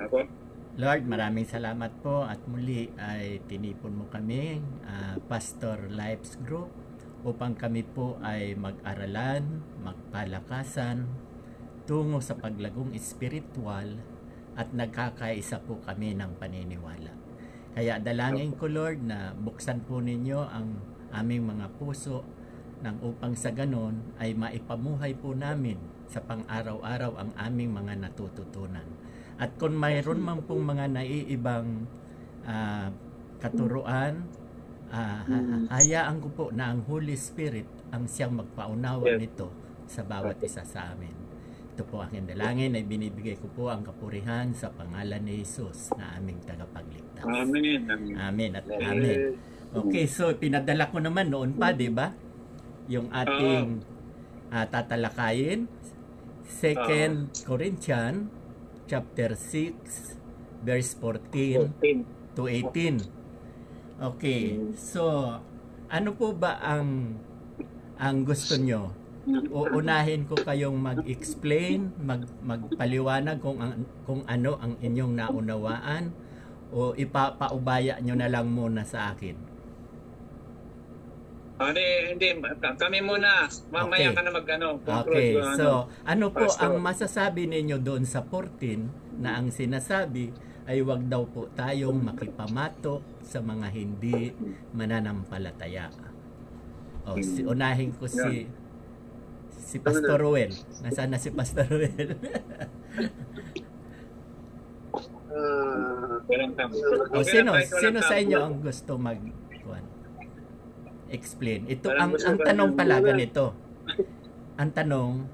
Ako? Lord, maraming salamat po at muli ay tinipon mo kami, Pastor Lives Group, upang kami po ay mag-aralan, magpalakasan, tungo sa paglagong espiritual at nagkakaisa po kami ng paniniwala. Kaya dalangin ko, Lord, na buksan po ninyo ang aming mga puso nang upang sa ganon ay maipamuhay po namin sa pang-araw-araw ang aming mga natututunan. At kung mayroon man pong mga naiibang katuruan, hayaan ko po na ang Holy Spirit ang siyang magpaunawa nito sa bawat isa sa amin. Ito po aking dalangin ay binibigay ko po ang kapurihan sa pangalan ni Jesus na aming tagapagligtas. Amen. Amen at amen. Okay, so pinadala ko naman noon pa, di ba? Yung ating tatalakayin, 2 Corinthians chapter 6 verse 14 to 18. Okay, so ano po ba ang gusto nyo? Uunahin ko kayong mag-explain, magpaliwanag kung ano ang inyong naunawaan, o ipapaubaya nyo na lang muna sa akin? Hindi. Kami muna. Mamaya ka na Okay, so ano po ang masasabi ninyo doon sa 14 na ang sinasabi ay wag daw po tayong makipamatok sa mga hindi mananampalataya? Unahin ko si Pastor Ruel. Nasaan na si Pastor Ruel? Sino sa inyo ang gusto explain? Ito ang tanong pala ganito. Ang tanong,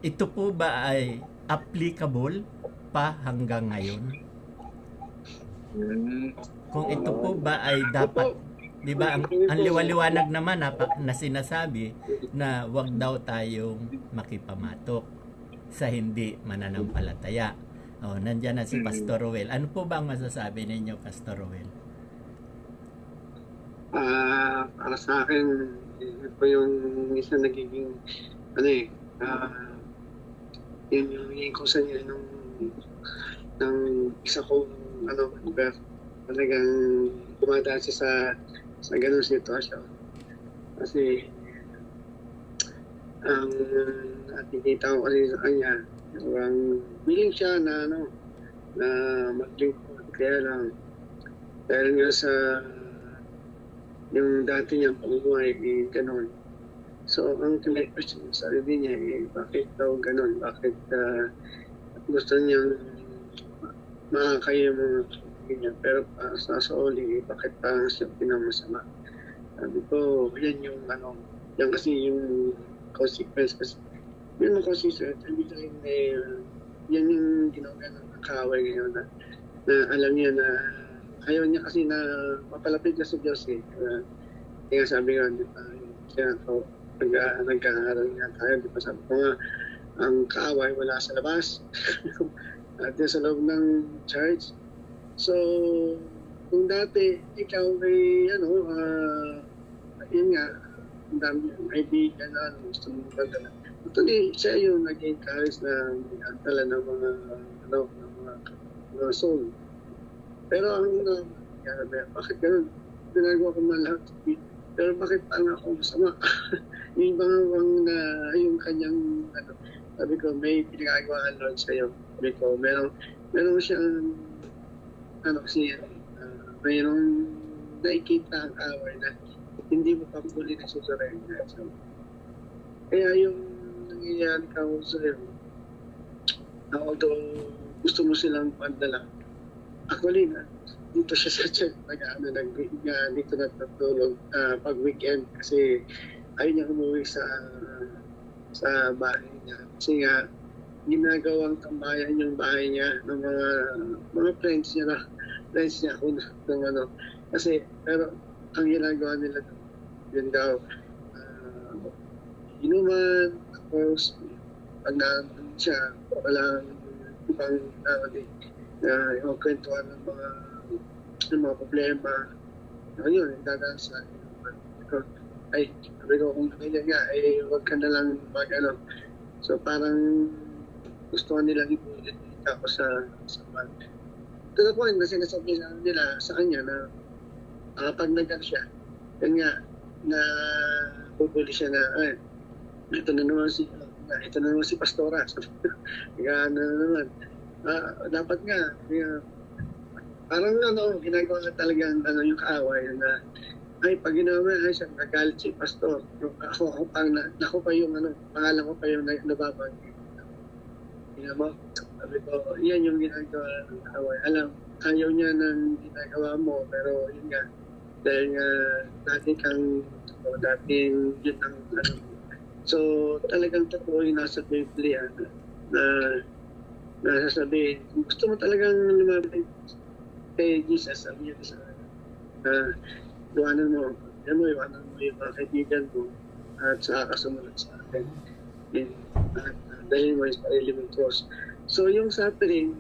ito po ba ay applicable pa hanggang ngayon? Kung ito po ba ay dapat, di ba, ang liwaliwanag naman na sinasabi na wag daw tayong makipamatok sa hindi mananampalataya. Nandiyan na si Pastor Ruel. Ano po ba ang masasabi ninyo, Pastor Ruel? Para sa akin, ito yung isa nagiging yun yung kusa niya ng isa kong talagang dumadaan siya sa ganung sitwasyon. Kasi ang nakikita ko kasi sa kanya, ang willing siya na maglingkod, kaya lang dahil nga sa yung dati niyang pamumuhay gano'n. So, ang question sa sarili niya bakit daw gano'n? Bakit gusto niyang makakaya mga niya? Pero sa uli, bakit parang siya pinamasama? Sabi ko, yan yung yan kasi yung consequence. Kasi yun ang consequence. Ibig sabihin yan yung ginawa ng kaway ngayon na alam niya na ayaw niya kasi na mapalapit ka sa Diyos kaya sabi nga, di ba, kaya nagkakaroon nga tayo, di ba, sabi ko nga, ang kaaway wala sa labas at sa loob ng church. So, kung dati ikaw ay yun nga, ang dami yung kaibigan na gusto mong magdala. Actually, siya yung nag-encourage na magdala ng mga soul. Pero ang bakit ganun? Ginagawa ko man lahat. Pero bakit parang ako masama? Yung bang na yung kanyang sabi ko, may pinagagawa ang Lord sa'yo. Sabi ko, meron siyang mayroong nakikita ang away na hindi mo pa muli nasusurrender. So, kaya yung nangyayari ka ko sa'yo, although gusto mo silang padala, actually dito siya sa church dito natutulog pag weekend kasi ayaw niya umuwi sa bahay niya kasi nga ginagawang tambayan yung bahay niya ng mga friends niya kasi pero ang ginagawa nila yun daw inuman tapos pag nandun siya walang ibang yung kwentuhan ng mga problema. Ayun, dadaan sa sabi ko kung ganyan nga, huwag ka na lang So parang gusto nilang ibulit nakikita ko sa bank. To the point na sinasabi nila sa kanya na pag nag siya, yun nga, na pupuli siya na, ito na naman si Pastora. Kaya na naman. Dapat nga, parang ginagawa na talagang yung kaaway na pag ginawa siya, nagalit si Pastor. Ako pa yung pangalan ko pa yung nababanggit. Mo, sabi ko, yan yung ginagawa ng kaaway. Ayaw niya ng ginagawa mo, pero yun nga, dahil nga dating yun ang So, talagang totoo yung nasa Biblia na nasasabihin, kung gusto mo talagang lumapit kay Jesus, sabi niya sa iwanan mo yung mga kaibigan mo at sa kasunod sa akin. At dahil mo yung sarili mong cross. So, yung suffering,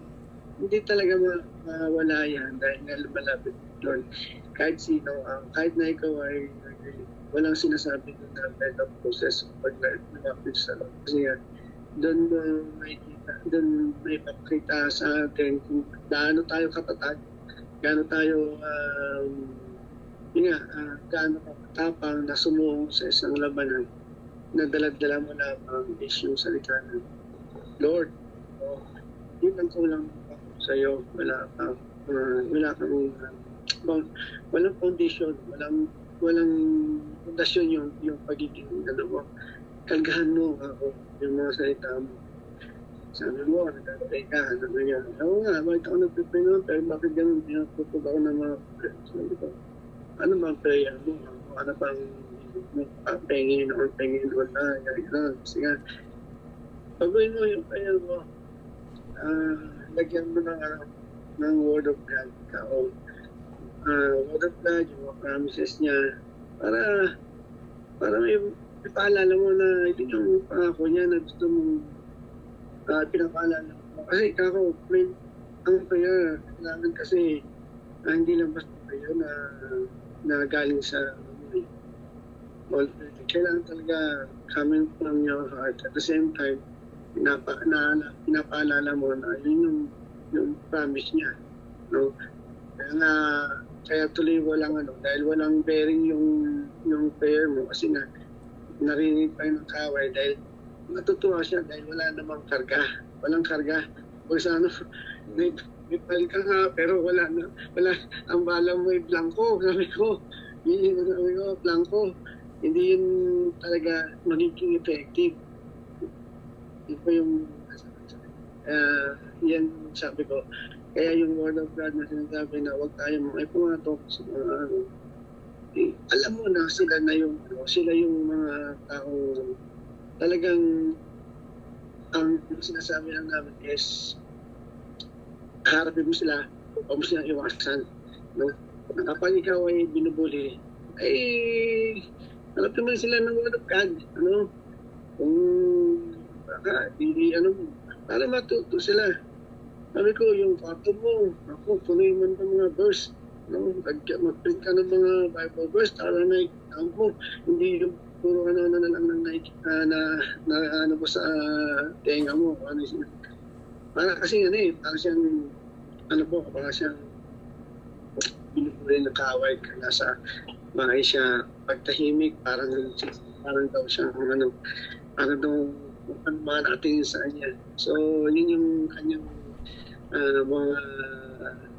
hindi talaga mawala yan dahil nga lumalapit doon. Kahit sino, kahit na ikaw ay walang sinasabi doon na mental process pag lumapit sa Lord. Kasi nga, doon may papakita sa atin kung gaano tayo katatag, gaano tayo gaano kapatapang na sumuong sa isang labanan na daladala mo lamang is yung salita ng Lord. Yun ang kulang sa iyo. Walang foundation, walang fondasyon yung pagiging mo. Kalgahan mo ako yung mga salita mo. Sabi mo, nagtatay ka, sabi niya, oo nga, bakit ako nagpipray naman, pero bakit ganun, pinatutog ako ng mga sabi ko, ano bang prayer mo? Ano pang pengin na, gano'n. Kasi nga, pagawin mo yung prayer mo, lagyan mo ng Word of God ka, Word of God, yung mga promises niya, para may paalala mo na ito yung pangako niya na gusto mong pinapaalala mo. Kasi kako, ang prayer, kailangan kasi hindi lang basta prayer na galing sa kailangan talaga coming from your heart. At the same time, pinapaalala mo na yun yung promise niya. No? Kaya tuloy dahil walang bearing yung prayer mo kasi nga narinig pa yung kaway dahil natutuwa siya dahil wala namang karga. Walang karga. O may pal ka nga pero wala. Ang bala mo ay blanco. Sabi ko, blanco. Hindi yun talaga magiging effective. Yun po yung yan sabi ko. Kaya yung Word of God na sinasabi na huwag tayo mga pumatok sa mga alam mo na sila yung mga tao talagang ang sinasabi lang namin is harapin mo sila o mo silang iwasan. No? Kapag ikaw ay binubuli, harapin mo sila ng Word of God. Kung para matuto sila. Sabi ko, yung kwarto mo, punoy mo ng mga verse. Mag-print ka ng mga Bible verse, para nakikita mo. Hindi yung puro na lang nakikita na mo sa tenga mo. Para kasi para siyang, para siyang binubuli na kaway ka nasa bahay siya. Pagtahimik, parang daw siya, parang daw mga natin sa kanya. So, yun yung kanyang mga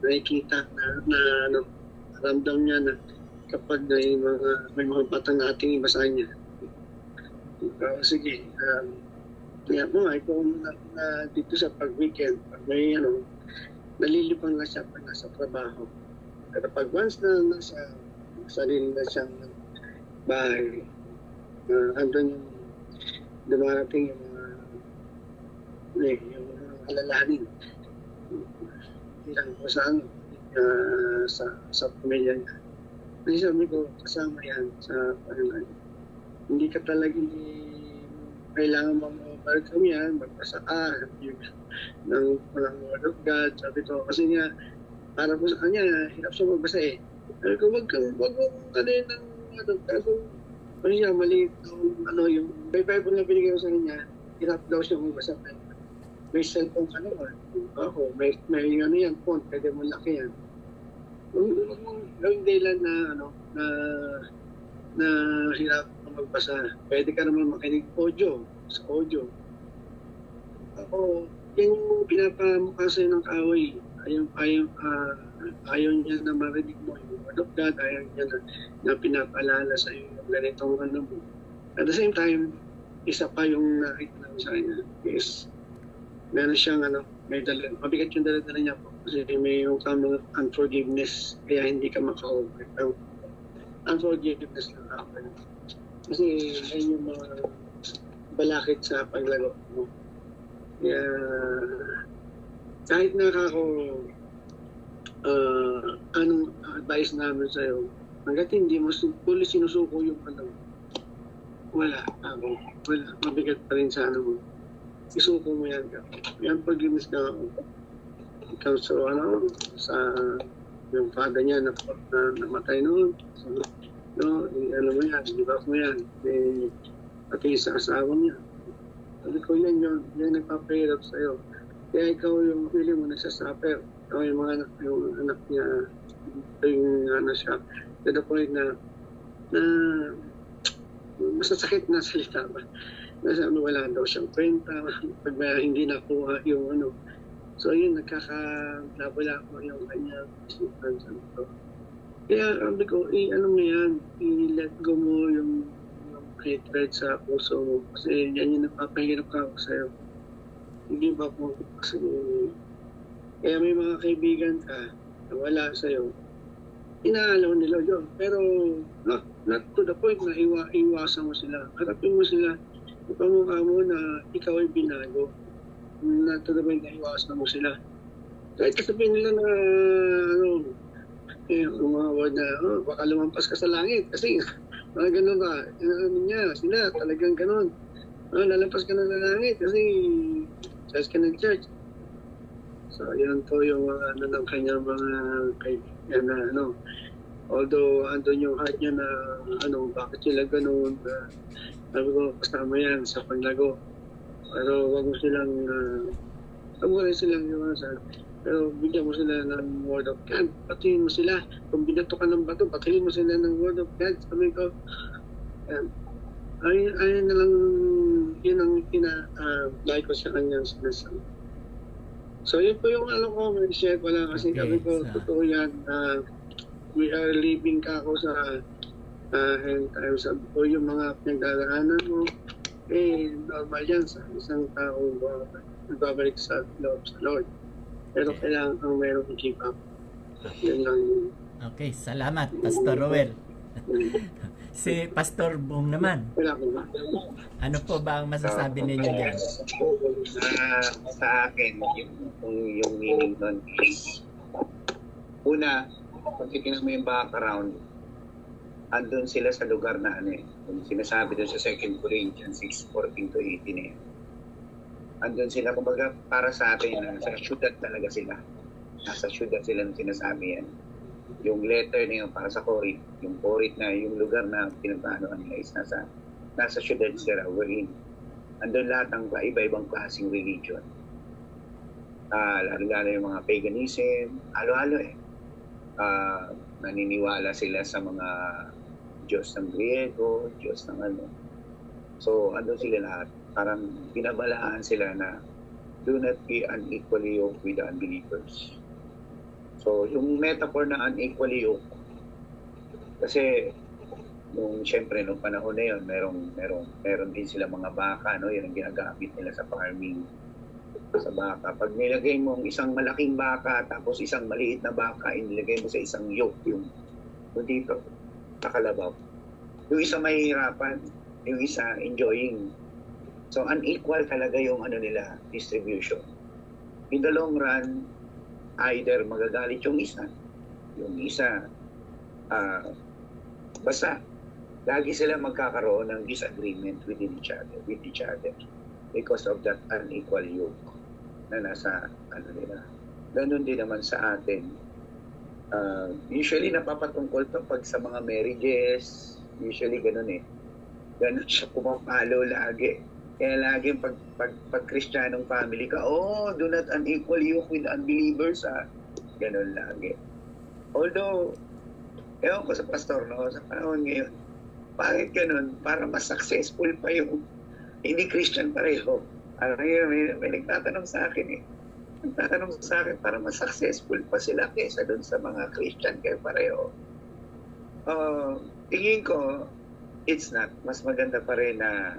nakikita na ramdam niya na kapag may mga batang ating ibasahan niya. Sige, kaya mo, ikaw na dito sa pag-weekend, pag may nalilibang na siya pag nasa trabaho. Pero pag once na nasa sarili na siyang bahay, andun yung dumarating yung mga alalahanin. Ilang ko sa pamilya niya. Kasi sabi ko, kasama yan sa hindi ka talaga kailangan mag-overcome yan, magbasa ka ng Word of God. Sabi ko, kasi nga, para po sa kanya, hirap siya magbasa eh. Sabi ko, wag mo kanin ng kasi siya, maliit yung Bible na binigay ko sa kanya, hirap daw siya magbasa. may cellphone ka naman. Ako, may ano yan, phone, pwede mo laki yan. Huwag mong gawing dahilan na, na hirap ka magbasa. Pwede ka naman makinig sa audio. Ako, yan yung pinapamukha sa'yo ng kaaway. Ayaw niya na marinig mo yung word of God, ayaw niya na pinapaalala sa'yo yung ganitong mo. At the same time, isa pa yung nakita namin sa kanya is meron siyang mabigat yung dala-dala niya po kasi may yung tamang unforgiveness kaya hindi ka maka-over. Unforgiveness lang ako. Kasi yan yung mga balakid sa paglaro mo. Kaya kahit anong advice namin sa'yo, hanggat hindi mo fully sinusuko yung wala, mabigat pa rin sa mo. Isuko mo yan ka. Yan forgiveness ka ikaw sa yung father niya na namatay noon. So, mo yan, di-back mo yan. Pati sa asawa niya. Sabi ko yan nagpapahirap sa'yo. Kaya ikaw yung feeling mo nagsasuffer. Ikaw yung mga anak niya, yung siya. To the point na masasakit na salita ba. Nasabi wala daw siyang kwenta pag hindi nakuha yung So yun, nagkakabla ko yung kanya isipan sa ito. Kaya sabi ko, mo yan, i-let go mo yung hatred sa puso mo. Kasi yan yung napapahirap ka ako sa'yo. Hindi ba po kasi kaya may mga kaibigan ka na wala sa'yo, inaalaw nila yun. Pero not to the point na iwasan mo sila. Harapin mo sila, ipamukha mo na ikaw ay binago. Not to the point na iwasan mo sila. Kahit kasabihin nila na umawad na baka lumampas ka sa langit kasi mga ganun ba, sila talagang ganun. Lalampas ka na sa langit kasi church ka ng church. So, yan po yung mga ng kanyang mga kaibigan na although andun yung heart niya na bakit sila ganun, sabi ko, kasama yan sa paglago. Pero wag mo rin silang iwasan. Pero bigyan mo sila ng word of God. Patuhin mo sila. Kung binato ka ng bato, patuhin mo sila ng word of God. Sabi ko, ayun na lang, yun ang like ko sa kanyang sinasabi. So yun po yung ko, may share ko lang kasi sabi ko, totoo yan. We are living ka ako sa end times. Sabi ko, yung mga pinagdadaanan mo, normal yan sa isang tao nagbabalik sa loob sa Lord. Pero kailangan kang mayroong keep up. Yan lang yun. Okay, salamat, Pastor Roel. Si Pastor Bong naman. Ano po ba ang masasabi ninyo dyan? Sa akin, yung meaning nun is, una, pag titignan mo yung background, andun sila sa lugar na yung sinasabi doon sa 2 Corinthians 6:14-18 andun sila, kumbaga para sa atin, sa syudad talaga sila. Nasa syudad sila nung sinasabi yan. Yung letter na yun para sa Corinth, yung Corinth na yung lugar na pinagpaanoan nila is nasa syudad sila, wherein andun lahat ng iba-ibang klaseng religion. Lalo-lalo yung mga paganism, halo-halo naniniwala sila sa mga Diyos ng Griego, Diyos ng So, andun sila lahat. Parang binabalaan sila na do not be unequally yoked with the unbelievers. So, yung metaphor na unequally yoked, kasi syempre, nung panahon na yun, meron din sila mga baka, yun ang ginagamit nila sa farming. Sa baka. Pag nilagay mo isang malaking baka, tapos isang maliit na baka, inilagay mo sa isang yoke, yung dito, nakalabaw. Yung isa mahihirapan, yung isa enjoying. So, unequal talaga yung nila, distribution. In the long run, either magagalit yung isa, basta, lagi sila magkakaroon ng disagreement with each other because of that unequal yoke na nasa nila. Ganun din naman sa atin. Usually napapatungkol to pag sa mga marriages, usually ganun Ganun siya pumapalo lagi. Kaya lagi pag Kristiyanong family ka, do not unequal yoke with unbelievers, Ganon lagi. Although, ewan ko sa pastor, no, sa panahon ngayon, bakit ganon? Para mas successful pa yung hindi Christian pareho. May nagtatanong sa akin Nagtatanong sa akin para mas successful pa sila kaysa doon sa mga Christian kayo pareho. Tingin ko, it's not. Mas maganda pa rin na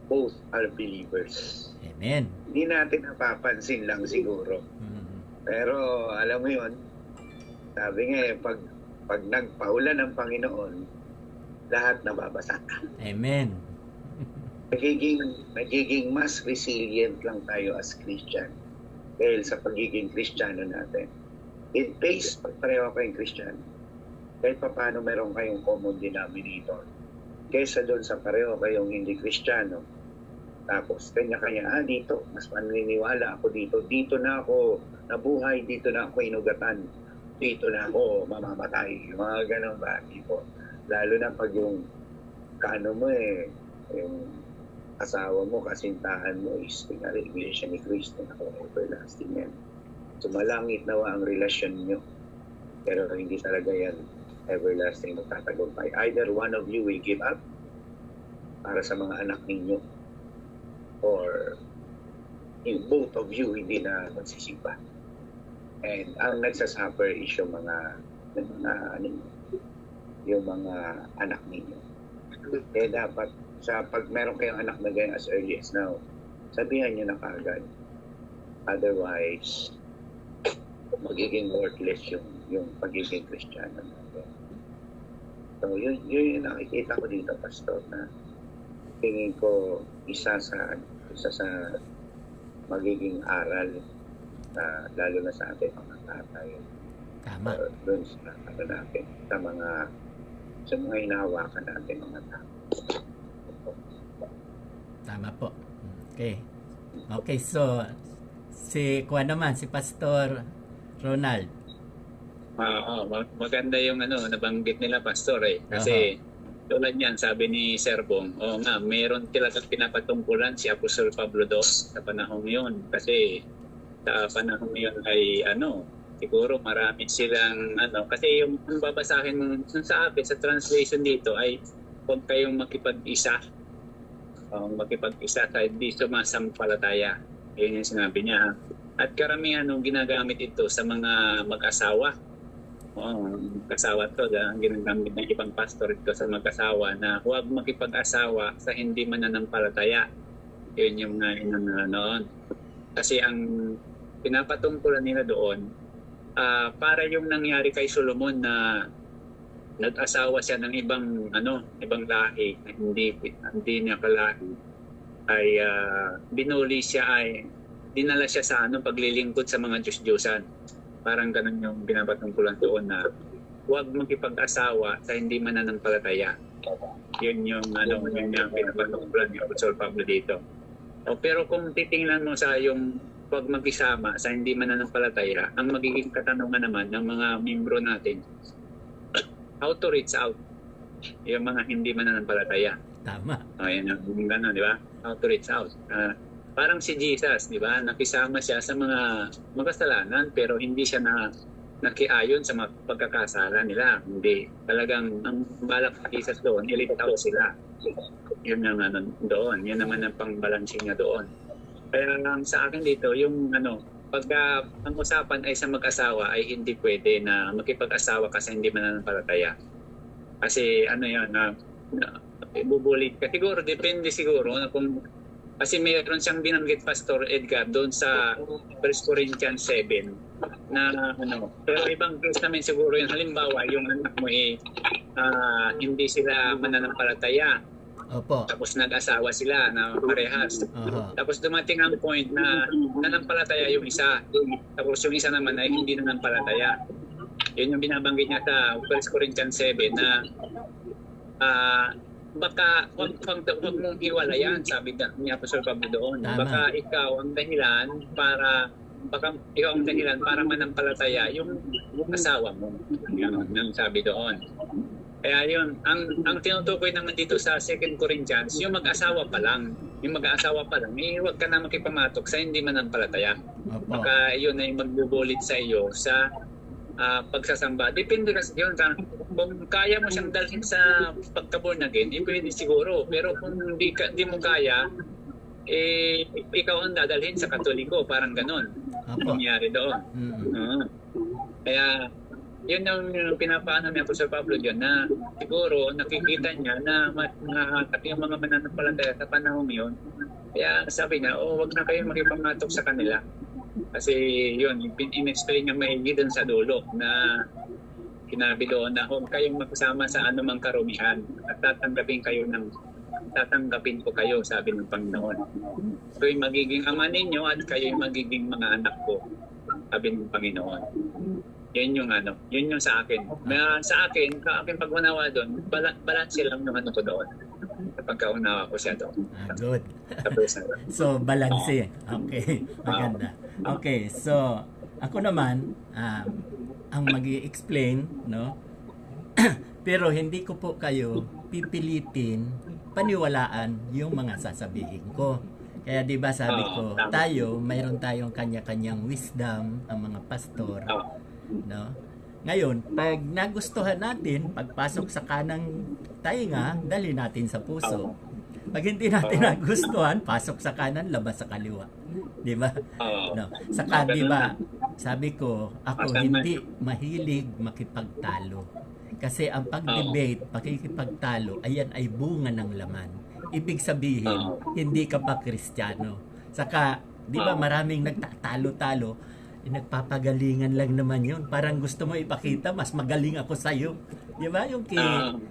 both are believers. Amen. Hindi natin napapansin lang siguro. Pero alam mo yun, sabi nga pag nagpaulan ng Panginoon, lahat nababasa. Amen. Nagiging mas resilient lang tayo as Christian dahil sa pagiging Kristiyano natin. It pays pag pareho kayong Kristiyano. Kahit pa paano meron kayong common denominator. Kaysa doon sa pareho kayong hindi Kristiyano. Tapos kanya-kanya, dito, mas maniniwala ako dito. Dito na ako nabuhay, dito na ako inugatan. Dito na ako mamamatay. Mga ganun ba? Tipo. Lalo na pag yung yung asawa mo, kasintahan mo is tingali Iglesia ni Cristo na kung everlasting yan. Sumalangit nawa ang relasyon nyo. Pero hindi talaga yan everlasting magtatagumpay. Either one of you will give up para sa mga anak ninyo or both of you hindi na magsisipa. And ang nagsasuffer is yung mga anak ninyo. Kaya dapat pag meron kayong anak na ganyan as early as now, sabihan nyo na kaagad. Otherwise, magiging worthless yung pagiging Kristiyano natin. So, yun yung nakikita ko dito, Pastor, na tingin ko isa sa magiging aral lalo na sa ating mga tatay. Tama. Doon sa natin, sa mga hinahawakan natin mga tao. Tama po. Okay, so si Pastor Ronald. Maganda yung nabanggit nila, Pastor, Kasi tulad niyan, sabi ni Sir Bong, mayroon talagang pinapatungkulan si Apostol Pablo II sa panahon yun. Kasi sa panahon yun ay siguro marami silang kasi yung babasahin mo sa akin, sa translation dito ay huwag kayong makipag-isa sa hindi sumasampalataya. Yun yung sinabi niya. At karamihan ginagamit ito sa mga mag-asawa. Kasawa to, ginagamit ng ibang pastor ito sa mag-asawa na huwag makipag-asawa sa hindi mananampalataya. Yun yung noon. Kasi ang pinapatungkulan nila doon, para yung nangyari kay Solomon na nag-asawa siya ng ibang lahi na hindi niya kalahi, ay binuli siya, dinala siya sa paglilingkod sa mga Diyos-Diyosan. Parang ganun yung binapatungkulan doon na huwag makipag-asawa sa hindi mananampalataya. Yun yung pinapatungkulan ni Apostol Pablo dito. Pero kung titingnan mo sa yung huwag mag-isama sa hindi mananampalataya, ang magiging katanungan naman ng mga membro natin, how to reach out yung mga hindi mananampalataya. Tama. Yan yung gano'n, di ba? How to reach out. Parang si Jesus, di ba? Nakisama siya sa mga makasalanan pero hindi siya nakiayon sa mga pagkakasala nila. Hindi. Talagang ang balak ni Jesus doon, i-lift out sila. Yun yung doon. Yun naman ang pang-balancing niya doon. Kaya sa akin dito, yung pagka ang usapan ay sa mag-asawa ay hindi pwede na makipag-asawa kasi hindi mananampalataya. Kasi ibubulit ka. Siguro, depende siguro na kung kasi mayroon siyang binanggit, Pastor Edgar, doon sa 1 Corinthians 7 na pero ibang case naman siguro yun. Halimbawa, yung anak mo hindi sila mananampalataya. Opo. Tapos nag-asawa sila na parehas. Tapos dumating ang point na nanampalataya yung isa. Tapos yung isa naman ay hindi nanampalataya. Yun yung binabanggit niya sa 1 Corinthians 7 na baka wag mong iwalayan, sabi ni Apostol Pablo doon. Tama. Baka ikaw ang dahilan para manampalataya yung asawa mo. Yan sabi doon. Kaya yun, ang tinutukoy naman dito sa 2 Corinthians, yung mag-asawa pa lang, yung mag-aasawa pa lang, huwag ka na makipamatok sa hindi mananampalataya. Opo. Baka yun ay magbubulit sa iyo sa pagsasamba. Depende kasi yun. Kung kaya mo siyang dalhin sa pagka-born again, pwede siguro. Pero kung di mo kaya, ikaw ang dadalhin sa Katoliko. Parang ganon. Opo. Nangyari doon. Kaya, yun yung pinapaano ni Apostol Pablo yun, na siguro nakikita niya na yung mga mananampalataya sa panahon yun. Kaya sabi niya, wag na kayo makipamatok sa kanila. Kasi yun, in-explain niya maigi doon sa dulo na sinabi doon na huwag kayong magsama sa anumang karumihan at tatanggapin ko kayo, sabi ng Panginoon. Kayo'y magiging ama ninyo at kayo'y magiging mga anak ko, sabi ng Panginoon. Yun yung sa akin. Sa akin pag-unawa doon, balance lang naman ako doon. Pagkaunawa ko siya doon. Good. So, balanse. Okay. Maganda. Okay. So, ako naman, ang mag-i-explain, no? Pero hindi ko po kayo pipilitin paniwalaan yung mga sasabihin ko. Kaya 'di ba sabi ko, mayroon tayong kanya-kanyang wisdom ang mga pastor, no? Ngayon, pag nagustuhan natin, pagpasok sa kanang tainga, dali natin sa puso. Pag hindi natin nagustuhan, pasok sa kanan, labas sa kaliwa. 'Di ba? No. Saka 'di ba, sabi ko, ako hindi mahilig makipagtalo. Kasi ang pag-debate, pakikipagtalo, ayan ay bunga ng laman. Ibig sabihin, hindi ka pa Kristiyano. Saka, 'di ba, maraming nagtatalo-talo, nagpapagalingan lang naman yun. Parang gusto mo ipakita, mas magaling ako sa'yo. Di ba? Yung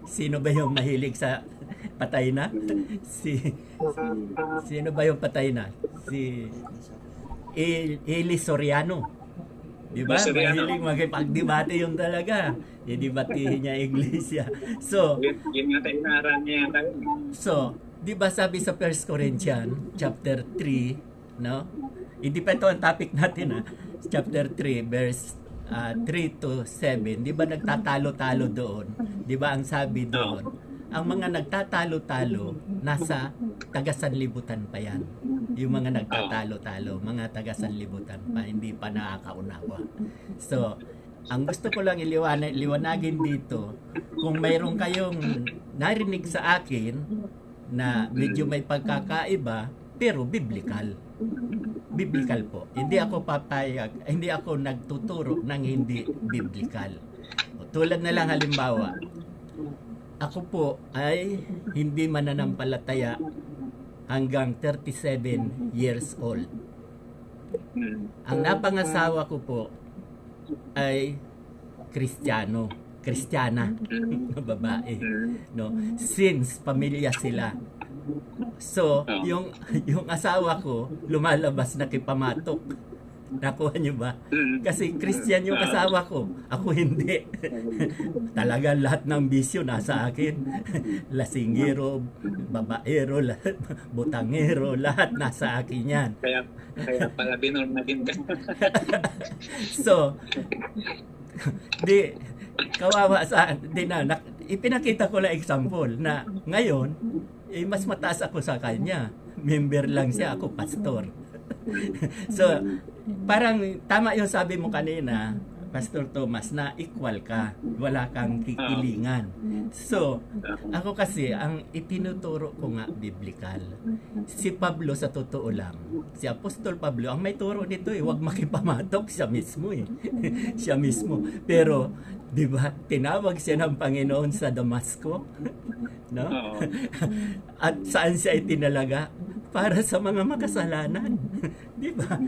sino ba yung mahilig sa patay na? Sino ba yung patay na? Si Eli Soriano. Di ba? Mahilig makipagdebate yung talaga. Didebatihin niya iglesia. So, yun nga tayo naran niya. So, di ba sabi sa 1 Corinthians chapter 3, no? Hindi pa ito ang topic natin, chapter 3 verse 3 to 7, di ba nagtatalo-talo doon? Di ba ang sabi doon? Ang mga nagtatalo-talo nasa taga-sanlibutan pa yan. Yung mga nagtatalo-talo, mga taga-sanlibutan pa, hindi pa nakakaunawa. So, ang gusto ko lang liwanagin dito, kung mayroon kayong narinig sa akin na medyo may pagkakaiba, pero biblical. Biblical po. Hindi ako papayag, hindi ako nagtuturo ng hindi biblical. Tulad na lang halimbawa, ako po ay hindi mananampalataya hanggang 37 years old. Ang napangasawa ko po ay Kristiyana, babae, no? Since pamilya sila. So, yung asawa ko lumalabas na kipamatok. Nakuha niyo ba? Kasi Christian yung asawa ko. Ako hindi. Talaga lahat ng bisyo nasa akin. Lasinggero, babaero, butangero, lahat nasa akin yan. Kaya pala binormagin ka. So, kawawa ipinakita ko lang example na ngayon, mas mataas ako sa kanya. Member lang siya, ako pastor. So, parang tama yung sabi mo kanina, Pastor Thomas, na equal ka. Wala kang kikilingan. So, ako kasi, ang itinuturo ko nga biblical. Si Pablo, sa totoo lang, si Apostol Pablo, ang may turo nito huwag makipamatok, siya mismo siya mismo. Pero, di ba, tinawag siya ng Panginoon sa Damasco, no? At saan siya itinalaga? Para sa mga makasalanan. Di ba?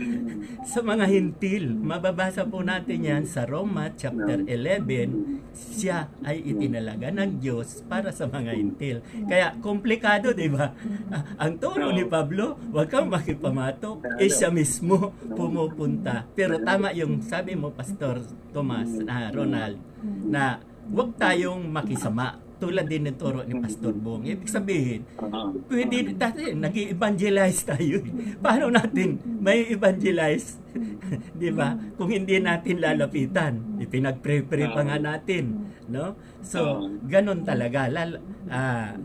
Sa mga hintil. Mababasa po natin yan sa Roma chapter 11. Siya ay itinalaga ng Diyos para sa mga hintil. Kaya komplikado, di ba? Ang turo ni Pablo, huwag kang makipamatok. Siya mismo pumupunta. Pero tama yung sabi mo, Pastor Thomas, Ronald, na huwag tayong makisama. Tulad din ng turo ni Pastor Bong. Ibig sabihin, pwede dati nag-evangelize tayo. Paano natin may evangelize? Di ba? Kung hindi natin lalapitan, ipinag-pray-pray pa nga natin. no? So, ganon talaga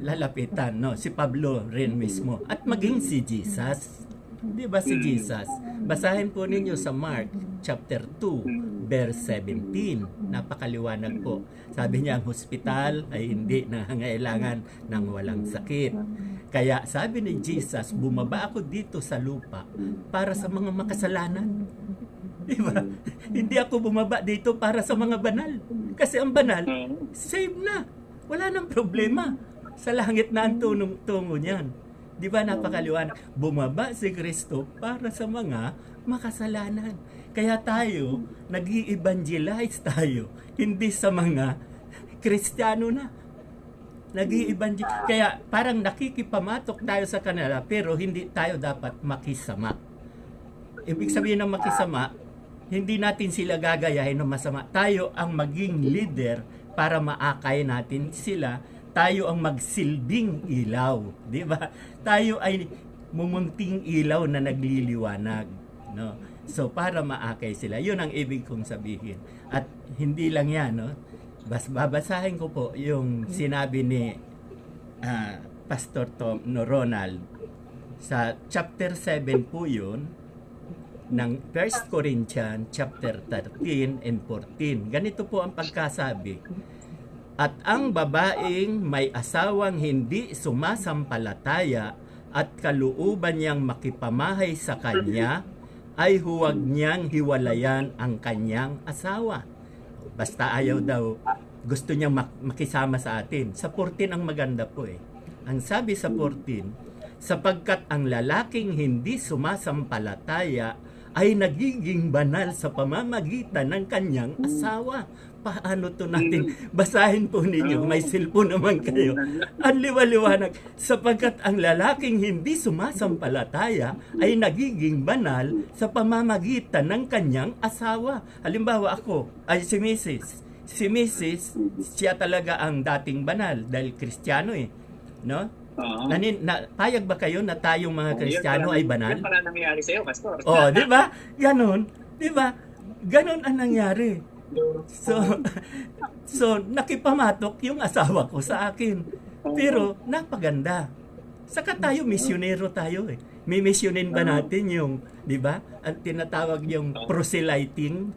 lalapitan, no? Si Pablo rin mismo at maging si Jesus. 'Di ba si Jesus? Basahin po ninyo sa Mark chapter 2 verse 17. Napakaliwanag po. Sabi niya ang hospital ay hindi nangangailangan ng walang sakit. Kaya sabi ni Jesus, bumaba ako dito sa lupa para sa mga makasalanan. Diba? Hindi ako bumaba dito para sa mga banal. Kasi ang banal, save na. Wala nang problema. Sa langit na ang tungo niyan. Diba napakaliwanag? Bumaba si Kristo para sa mga makasalanan. Kaya tayo, nag-i-evangelize tayo. Hindi sa mga Kristiyano na. Nag-i-evangelize. Kaya parang nakikipamatok tayo sa kanila pero hindi tayo dapat makisama. Ibig sabihin ng makisama, hindi natin sila gagayahin ng masama. Tayo ang maging leader para maakay natin sila. Tayo ang magsilbing ilaw, di ba? Tayo ay mumunting ilaw na nagliliwanag, no? So para maakay sila, 'yun ang ibig kong sabihin. At hindi lang 'yan, no? Babasahin ko po yung sinabi ni Pastor Tom Ronald sa chapter 7 po 'yun ng 1 Corinthians chapter 13 and 14. Ganito po ang pagkasabi. At ang babaeng may asawang hindi sumasampalataya at kalooban niyang makipamahay sa kanya, ay huwag niyang hiwalayan ang kanyang asawa. Basta ayaw daw, gusto niyang makisama sa atin. Sa 14 ang maganda po eh. Ang sabi sa 14, sapagkat ang lalaking hindi sumasampalataya ay nagiging banal sa pamamagitan ng kanyang asawa. Paano to natin? Basahin po ninyo. May cellphone naman kayo. Ang liwaliwanag. Sapagkat ang lalaking hindi sumasampalataya ay nagiging banal sa pamamagitan ng kanyang asawa. Halimbawa ako, ay si Mrs. Si Mrs. siya talaga ang dating banal dahil Kristiyano eh. No? Payag ba kayo na tayong mga Kristiyano ay banal? Yan pala nangyayari sa'yo, Pastor. Oh, di ba? Ganon. Di ba? Ganon ang nangyari. So nakipamatok yung asawa ko sa akin. Pero napaganda. Saka tayo misyonero tayo eh. May misyonin ba natin yung, di ba? Ang tinatawag yung proselyting.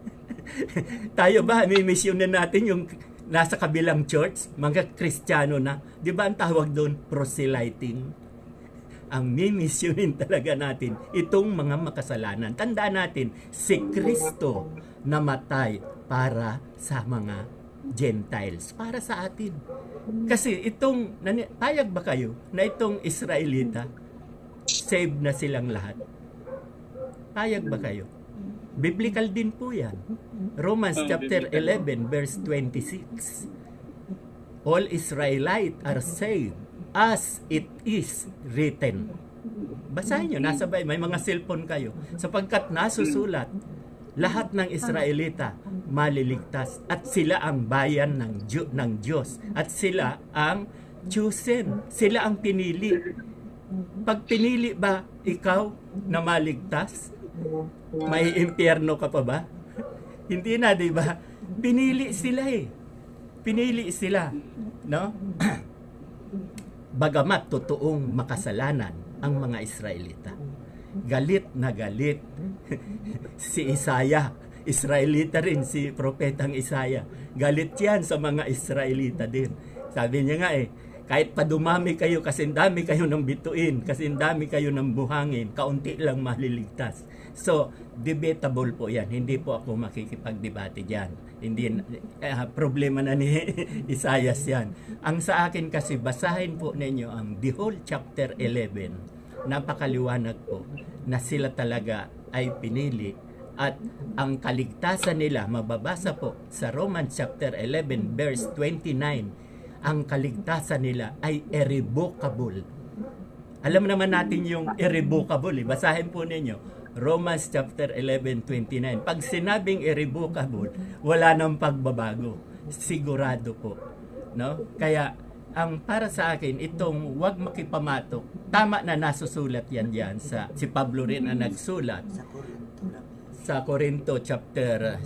Tayo ba may misyonin natin yung nasa kabilang church, mga Kristiyano na. Di ba ang tawag doon? Proselyting. Ang mimisyonin talaga natin itong mga makasalanan. Tandaan natin, si Kristo namatay para sa mga Gentiles, para sa atin. Kasi itong, payag ba kayo na itong Israelita, saved na silang lahat? Payag ba kayo? Biblical din po yan. Romans chapter 11 verse 26. All Israelites are saved as it is written. Basahin nyo, nasa Bible, may mga cellphone kayo. Sapagkat nasusulat, lahat ng Israelita maliligtas at sila ang bayan ng Diyos at sila ang chosen, sila ang pinili. Pag pinili ba ikaw na maligtas, may impyerno ka pa ba? Hindi na, di ba? Pinili sila eh. Pinili sila, no? Bagamat totoong makasalanan ang mga Israelita. Galit na galit si Isaya. Israelita rin si propetang Isaya. Galit yan sa mga Israelita din. Sabi niya nga eh, kahit padumami kayo, kasi dami kayo ng bituin, kasi dami kayo ng buhangin, kaunti lang maliligtas. So, debatable po yan. Hindi po ako makikipagdebate dyan. Hindi, problema na ni Isaias yan. Ang sa akin kasi, basahin po ninyo ang the whole chapter 11. Napakaliwanag po na sila talaga ay pinili at ang kaligtasan nila, mababasa po sa Romans chapter 11 verse 29, ang kaligtasan nila ay irrevocable. Alam naman natin yung irrevocable, eh. Basahin po ninyo Romans chapter 11:29. Pag sinabing irrevocable, wala nang pagbabago. Sigurado po, no? Kaya ang para sa akin itong wag makipamatok, tama na nasusulat yan diyan sa si Pablo rin ang nagsulat sa Corinto chapter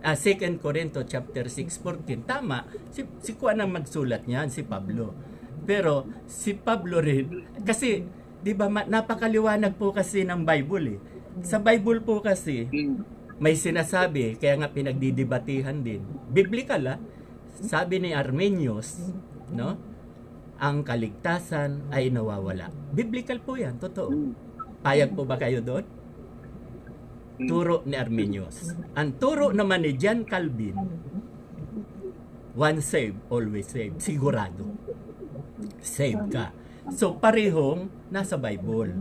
2 Corinto chapter 6:14. Tama, si Juan ang magsulat niyan, si Pablo. Pero si Pablo rin, kasi, di ba, napakaliwanag po kasi ng Bible eh. Sa Bible po kasi, may sinasabi, kaya nga pinagdidibatihan din. Biblical sabi ni Armenius, no? Ang kaligtasan ay nawawala. Biblical po yan, totoo. Payag po ba kayo doon? Turo ni Armenius. Ang turo naman ni John Calvin, once saved, always saved. Sigurado. Save ka. So, parehong nasa Bible.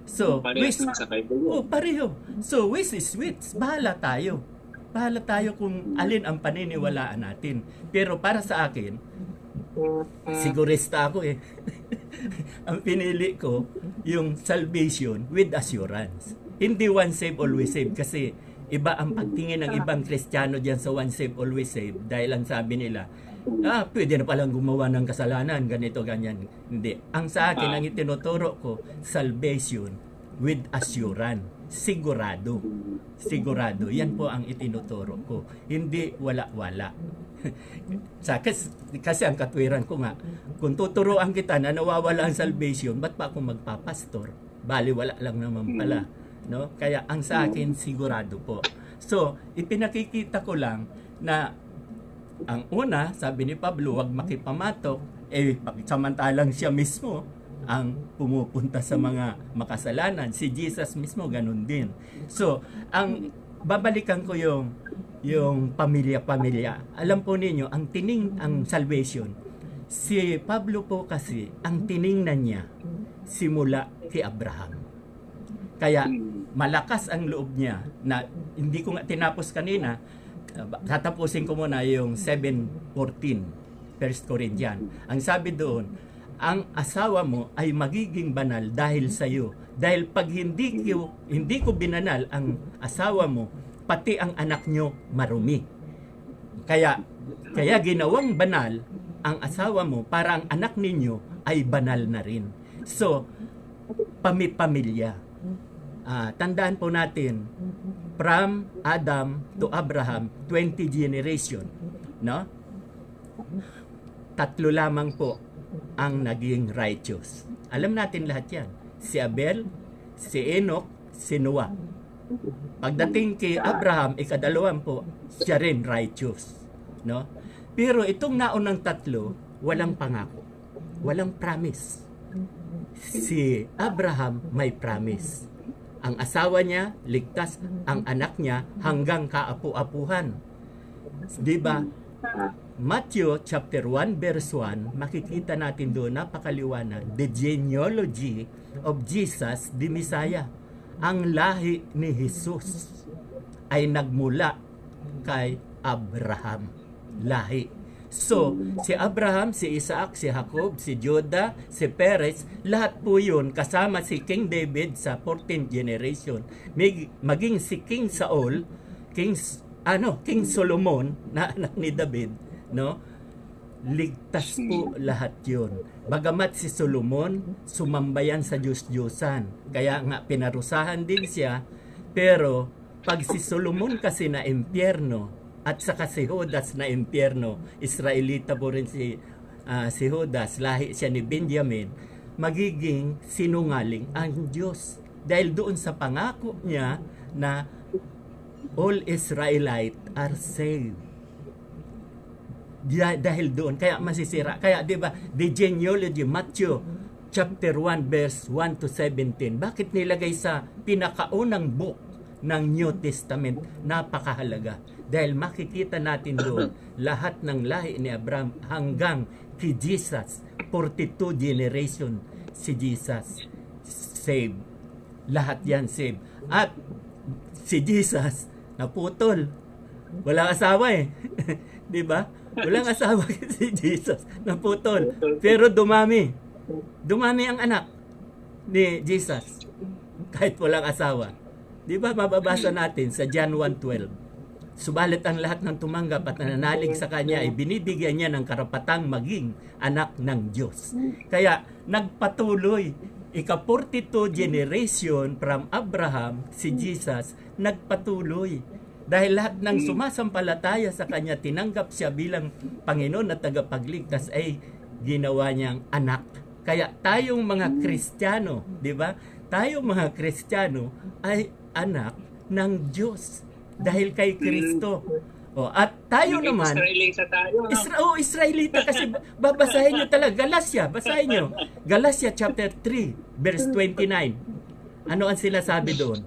So, pareho. So, which is which? Bahala tayo. Bahala tayo kung alin ang paniniwalaan natin. Pero para sa akin, sigurista ako eh. Ang pinili ko, yung salvation with assurance. Hindi once saved, always saved. Kasi iba ang pagtingin ng ibang Kristiyano diyan sa once saved, always saved. Dahil ang sabi nila, pwede na palang gumawa ng kasalanan, ganito, ganyan. Hindi. Ang sa akin, ang itinuturo ko, salvation with assurance. Sigurado. Sigurado. Yan po ang itinuturo ko. Hindi wala-wala. Kasi ang katwiran ko nga, kung tuturuan kita na nawawala ang salvation, ba't pa ako magpapastor? Bali, wala lang naman pala. No? Kaya ang sa akin, sigurado po. So, ipinakikita ko lang na ang una, sabi ni Pablo, wag makipamatok, samantalang siya mismo ang pumupunta sa mga makasalanan. Si Jesus mismo, ganun din. So, ang babalikan ko yung pamilya-pamilya. Alam po ninyo, ang salvation, si Pablo po kasi, ang tiningnan niya, simula kay Abraham. Kaya, malakas ang loob niya na hindi ko nga tinapos kanina. Tatapusin ko muna yung 7:14, 1 Corinthians. Ang sabi doon, ang asawa mo ay magiging banal dahil sa iyo. Dahil pag hindi ko binanal ang asawa mo, pati ang anak nyo marumi. Kaya ginawang banal ang asawa mo para ang anak ninyo ay banal na rin. So, pamilya. Tandaan po natin, from Adam to Abraham, 20 generation, no? 3 lamang po ang naging righteous. Alam natin lahat yan. Si Abel, si Enoch, si Noah. Pagdating kay Abraham, 2 siya rin righteous, no? Pero itong naunang 3, walang pangako. Walang promise. Si Abraham may promise. Ang asawa niya, ligtas. Ang anak niya, hanggang kaapu-apuhan. Diba? Matthew chapter 1 verse 1, makikita natin doon, napakaliwanag, the genealogy of Jesus, the Messiah. Ang lahi ni Jesus ay nagmula kay Abraham. Lahi. So, si Abraham, si Isaac, si Jacob, si Judah, si Perez, lahat po yun, kasama si King David sa 14th generation. Maging si King Saul, King Solomon, na anak ni David, no? Ligtas po lahat yun. Bagamat si Solomon, sumambayan sa Diyos-Diyosan. Kaya nga, pinarusahan din siya. Pero, pag si Solomon kasi na impyerno, at saka si Judas na impyerno, Israelita po rin si Judas, lahi siya ni Benjamin, magiging sinungaling ang Diyos. Dahil doon sa pangako niya na all Israelite are saved. Dahil doon, kaya masisira. Kaya di ba, the genealogy, Matthew chapter 1 verse 1 to 17, bakit nilagay sa pinakaunang book ng New Testament? Napakahalaga. Dahil makikita natin doon lahat ng lahi ni Abraham hanggang kay Jesus, 42 generation si Jesus saved. Lahat yan saved. At si Jesus naputol. Walang asawa eh. Di ba? Walang asawa si Jesus. Naputol. Pero dumami. Dumami ang anak ni Jesus. Kahit walang asawa. Di ba mababasa natin sa John 1:12. Subalit ang lahat ng tumanggap at nananalig sa Kanya ay binibigyan niya ng karapatang maging anak ng Diyos. Kaya nagpatuloy, 42 generation from Abraham, si Jesus, nagpatuloy Dahil lahat ng sumasampalataya sa Kanya, tinanggap siya bilang Panginoon at tagapagligtas, ay ginawa niyang anak. Kaya tayong mga Kristiyano, di ba? Tayong mga Kristiyano ay anak ng Diyos dahil kay Kristo. At tayo naman, Israelita tayo. Israelita kasi babasahin nyo talaga. Galasya, basahin nyo. Galasya chapter 3, verse 29. Ano ang sinasabi doon?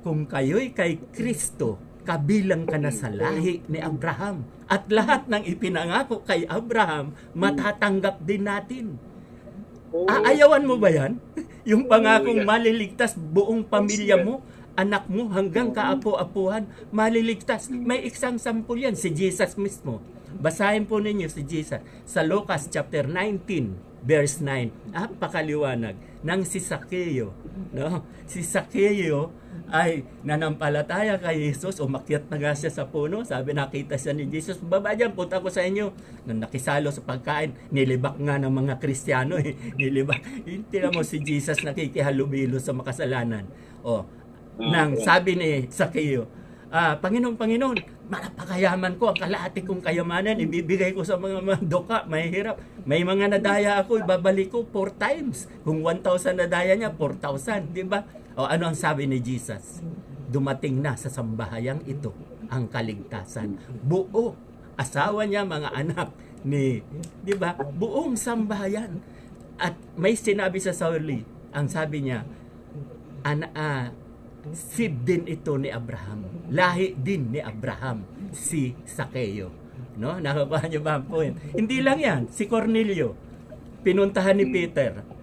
Kung kayo'y kay Kristo, kabilang ka na sa lahi ni Abraham. At lahat ng ipinangako kay Abraham, matatanggap din natin. Aayawan mo ba yan? Yung pangakong maliligtas buong pamilya mo, anak mo hanggang kaapo-apuhan, maliligtas. May isang sampul yan, si Jesus mismo. Basahin po ninyo si Jesus sa Lucas chapter 19, verse 9. Napakaliwanag ng si Zaccheo. No? Si Zaccheo ay nanampalataya kay Jesus, umakyat na nga siya sa puno, sabi nakita siya ni Jesus, baba dyan, punta ko sa inyo. Nang nakisalo sa pagkain, nilibak nga ng mga Kristiyano, nilibak. Tingnan mo si Jesus nakikihalubilo sa makasalanan. Nang sabi ni Zaccheo, Panginoon, napakayaman ko, ang kalahati kong kayamanan, ibibigay ko sa mga doka, mahihirap. May mga nadaya ako, ibabalik ko 4 times. Kung 1,000 nadaya niya, 4,000, di ba? Ano ang sabi ni Jesus? Dumating na sa sambahayang ito ang kaligtasan. Buo, asawa niya, mga anak ni, di ba? Buong sambahayan. At may sinabi sa Sauli, ang sabi niya, seed din ito ni Abraham. Lahi din ni Abraham, si Zaccheo. No? Nakakuha niyo ba ang point? Hindi lang yan, si Cornelio, pinuntahan ni Peter.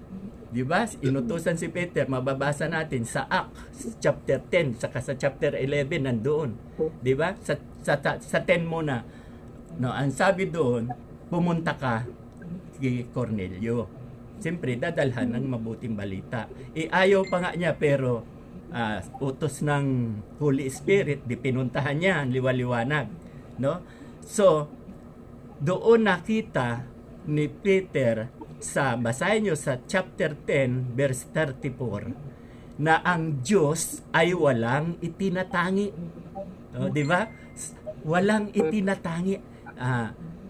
Di ba? Inutusan si Peter, mababasa natin sa Acts chapter 10, saka sa chapter 11 nandoon. Di ba? Sa 10 muna. No, ang sabi doon, pumunta ka kay Cornelio. Siyempre, dadalhan ng mabuting balita. Ayaw pa nga niya, pero utos ng Holy Spirit, di pinuntahan niya, liwaliwanag. No? So, doon nakita ni Peter basahin nyo sa chapter 10, verse 34, na ang Diyos ay walang itinatangi. Di ba? Walang itinatangi.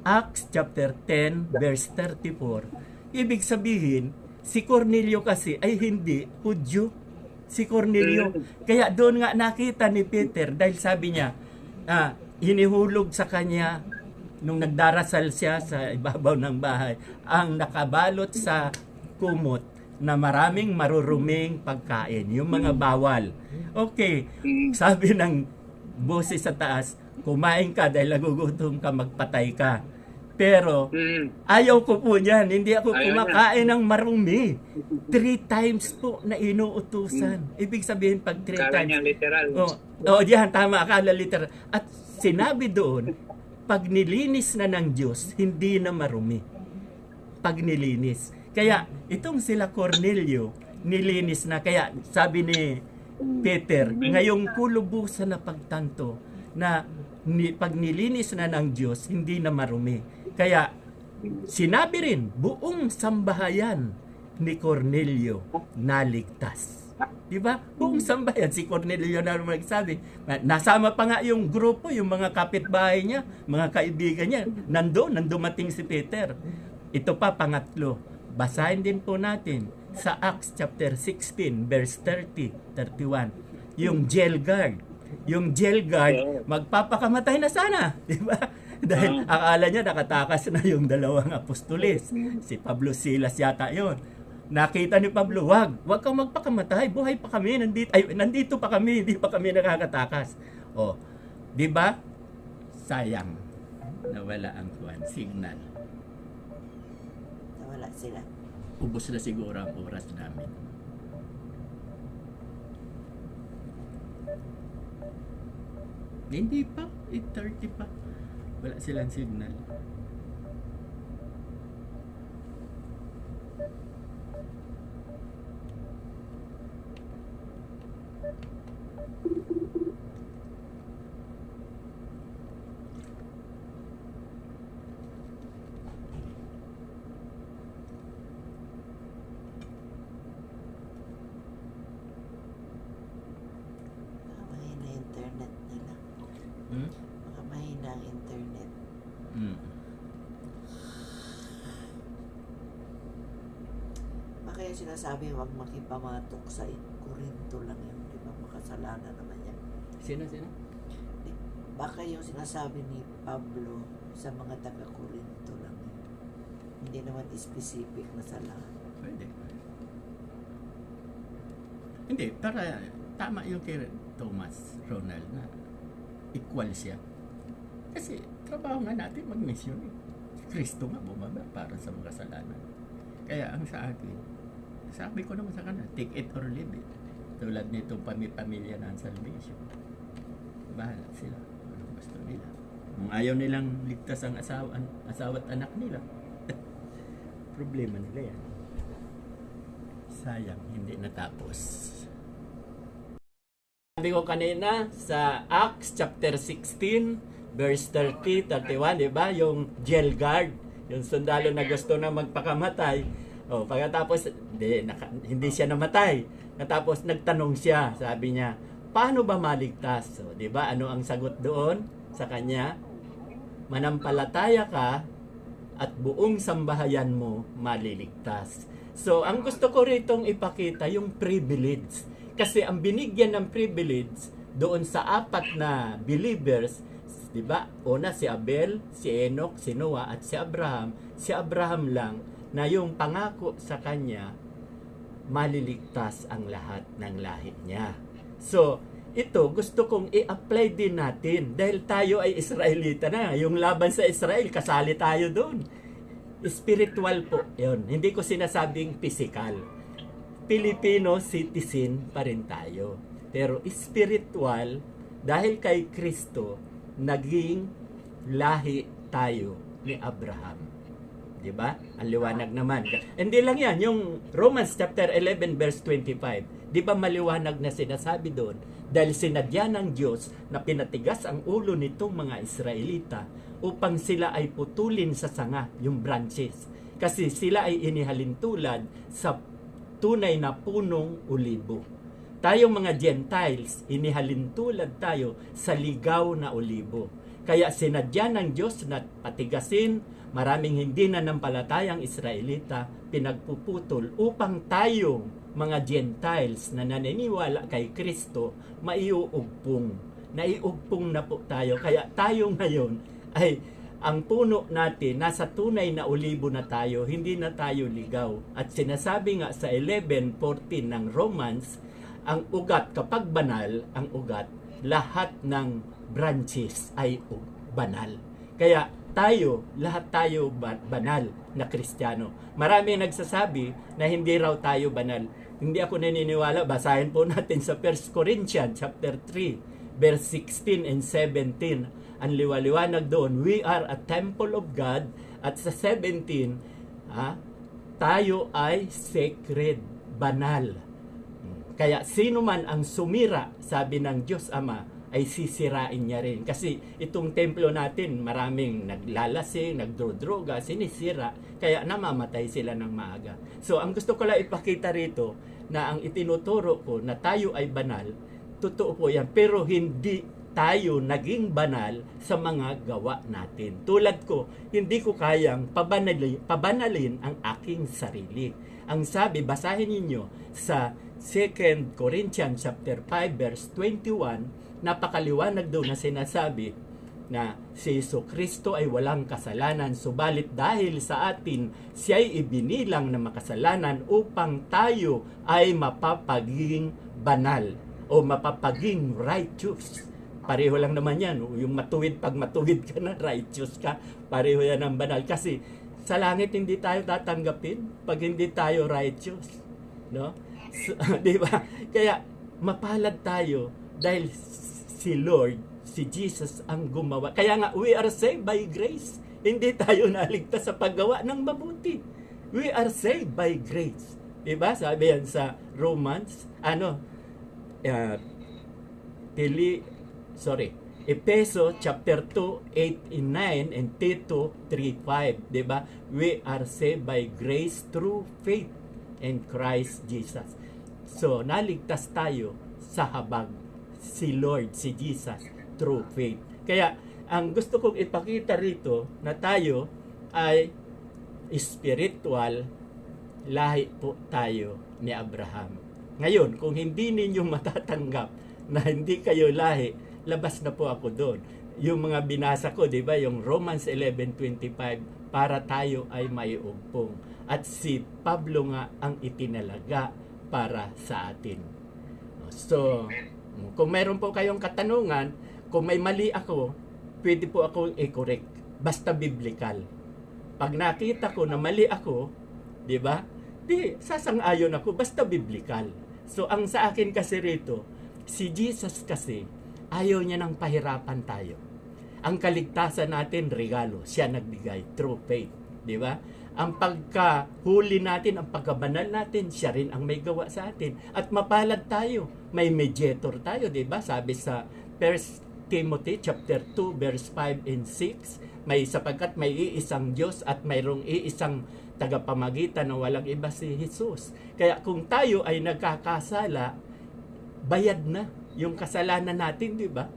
Acts chapter 10, verse 34. Ibig sabihin, si Cornelio kasi ay hindi Hudyo. Si Cornelio. Kaya doon nga nakita ni Peter, dahil sabi niya, hinihulog sa kanya nung nagdarasal siya sa ibabaw ng bahay, ang nakabalot sa kumot na maraming maruruming pagkain, yung mga bawal. Okay, sabi ng boses sa taas, kumain ka dahil nagugutom ka, magpatay ka. Pero ayaw ko po niyan, hindi ako kumakain ng marumi. 3 times po na inuutusan. Ibig sabihin pag 3 times. Akala niya literal. Diyan, tama, akala literal. At sinabi doon, pag nilinis na ng Diyos, hindi na marumi. Pag nilinis. Kaya, itong sila Cornelio, nilinis na. Kaya, sabi ni Peter, ngayong kulubusan na pagtanto, na pag nilinis na ng Diyos, hindi na marumi. Kaya, sinabi rin, buong sambahayan ni Cornelio naligtas. Diba? Buong sambayan, si Cornelio na nagsabi. Nasama pa nga yung grupo, yung mga kapitbahay niya, mga kaibigan niya. Nandun dumating si Peter. Ito pa, pangatlo. Basahin din po natin sa Acts chapter 16, verse 30, 31. Yung jail guard. Yung jail guard, magpapakamatay na sana. Diba? Dahil akala niya nakatakas na yung 2 apostoles. Si Pablo, Silas yata yon. Nakita ni Pablo, wag kang magpakamatay, buhay pa kami, nandito pa kami, hindi pa kami nakakatakas. Di ba? Sayang. Nawala ang signal. Nawala sila. Ubos na siguro ang oras namin. Hindi pa, 8:30 pa. Wala silang signal. Mahina internet nila. yung sinasabi huwag makipamatok sa Korinto lang yun, di ba? Makasalanan naman yan. Sino? Baka yung sinasabi ni Pablo sa mga taga-Korinto lang yun. Hindi naman specific na sa lahat. Pwede. Hindi, para tama yung kay Thomas Ronald na equal siya. Kasi trabaho nga natin mag-mission eh. Kristo nga bumaba para sa mga kasalanan. Kaya ang sa akin, sabi ko naman sa kanila, take it or leave it. Tulad nitong pamilya ng salvation. Bahala sila. Anong gusto nila. Kung ayaw nilang ligtas ang asawa at anak nila, problema nila yan. Sayang, hindi natapos. Sabi ko kanina sa Acts chapter 16 verse 30, 31, di ba? Yung jail guard, yung sundalo na gusto na magpakamatay. O, pagkatapos, hindi siya namatay. Tapos nagtanong siya, sabi niya, paano ba maligtas? So, di ba? Ano ang sagot doon sa kanya? Manampalataya ka at buong sambahayan mo maliligtas. So, ang gusto ko ritong ipakita yung privilege. Kasi ang binigyan ng privilege doon sa apat na believers, di ba? Una si Abel, si Enoch, si Noah at si Abraham. Si Abraham lang na yung pangako sa kanya, maliligtas ang lahat ng lahi niya. So, ito gusto kong i-apply din natin dahil tayo ay Israelita na. Yung laban sa Israel, kasali tayo doon. Spiritual po yun. Hindi ko sinasabing physical. Filipino citizen pa rin tayo. Pero spiritual, dahil kay Kristo, naging lahi tayo ni Abraham. Diba? Ang liwanag naman. Hindi lang yan, yung Romans chapter 11 verse 25. Diba maliwanag na sinasabi doon? Dahil sinadya ng Diyos na pinatigas ang ulo nitong mga Israelita upang sila ay putulin sa sanga, yung branches. Kasi sila ay inihalin tulad sa tunay na punong olibo. Tayong mga Gentiles, inihalin tulad tayo sa ligaw na olibo. Kaya sinadya ng Diyos na patigasin maraming hindi nanampalatayang Israelita, pinagpuputol upang tayong mga Gentiles na naniniwala kay Kristo, maiuugpong. Naiugpong na po tayo. Kaya tayo ngayon ay ang puno natin, nasa tunay na olibo na tayo, hindi na tayo ligaw. At sinasabi nga sa 11:14 ng Romans, ang ugat, kapag banal, ang ugat, lahat ng branches ay banal. Kaya tayo, lahat tayo banal na Kristiyano. Marami nagsasabi na hindi raw tayo banal. Hindi ako naniniwala. Basahin po natin sa 1 Corinthians chapter 3, verse 16 and 17. Ang liwaliwanag doon, we are a temple of God. At sa 17, tayo ay sacred, banal. Kaya sino man ang sumira, sabi ng Diyos Ama, ay sisirain niya rin. Kasi itong templo natin, maraming naglalasing, nagdrodroga, sinisira, kaya namamatay sila ng maaga. So, ang gusto ko lang ipakita rito, na ang itinuturo ko na tayo ay banal, totoo po yan, pero hindi tayo naging banal sa mga gawa natin. Tulad ko, hindi ko kayang pabanalin ang aking sarili. Ang sabi, basahin ninyo sa 2 Corinthians chapter 5 verse 21, napakaliwanag doon na sinasabi na si Jesucristo ay walang kasalanan, subalit dahil sa atin siya'y ibinilang na makasalanan upang tayo ay mapapaging banal o mapapaging righteous. Pareho lang naman yan. Yung matuwid, pag matuwid ka na, righteous ka, pareho yan ang banal. Kasi sa langit hindi tayo tatanggapin pag hindi tayo righteous. No? So, di ba? Kaya mapalad tayo dahil si Lord, si Jesus ang gumawa. Kaya nga, we are saved by grace. Hindi tayo naligtas sa paggawa ng mabuti. We are saved by grace. Di ba? Sabi yan sa Romans, Efeso chapter 2, 8 and 9 and Tito 3:5, 'di ba? We are saved by grace through faith in Christ Jesus. So, naligtas tayo sa habag si Lord, si Jesus through faith. Kaya, ang gusto kong ipakita rito na tayo ay spiritual lahi po tayo ni Abraham. Ngayon, kung hindi ninyo matatanggap na hindi kayo lahi, labas na po ako doon. Yung mga binasa ko, di ba, yung Romans 11:25, para tayo ay may ugpong. At si Pablo nga ang itinalaga para sa atin. So, kung mayroon po kayong katanungan, kung may mali ako, pwede po ako i-correct. Basta biblical. Pag nakita ko na mali ako, di ba? Di, sasang-ayon ako, basta biblical. So, ang sa akin kasi rito, si Jesus kasi, ayaw niya ng pahirapan tayo. Ang kaligtasan natin, regalo. Siya nagbigay, through faith. Di ba? Ang pagkahuli natin, ang pagkabanal natin, siya rin ang may gawa sa atin. At mapalad tayo. May mediator tayo, di ba? Sabi sa 1 Timothy chapter 2, verse 5 and 6, may sapagkat may iisang Diyos at mayroong iisang tagapamagitan na walang iba si Jesus. Kaya kung tayo ay nagkakasala, bayad na yung kasalanan natin, di ba?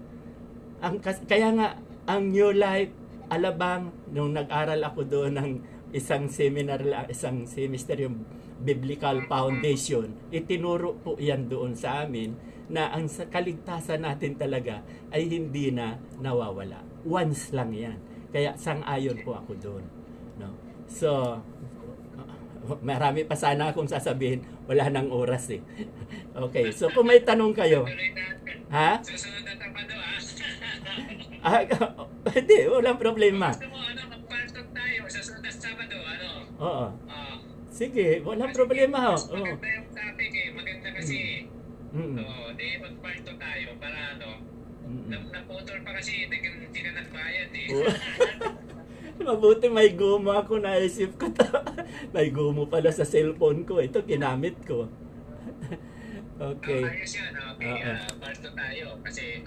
Kaya nga, ang New Life Alabang, nung nag-aral ako doon ng isang seminar, isang semester, yung Biblical Foundation, itinuro po yan doon sa amin na ang kaligtasan natin talaga ay hindi na nawawala. Once lang yan. Kaya sang-ayon po ako doon. No? So, marami pa sana akong sasabihin, wala nang oras eh. Okay, so kung may tanong kayo, ha? Susunod na tapado, Hindi, walang problema. Gusto mo, magpasok tayo sa sunod na Sabado, Oo. Sige, walang problema. Mas maganda yung topic eh, maganda kasi. Di magparto tayo para naputol pa kasi, hindi ka nagbayad eh. Mabuti may gumo ako, naisip ko to. May gumo pala sa cellphone ko. Ito, ginamit ko. Okay. Ayos yan, okay. Parto tayo kasi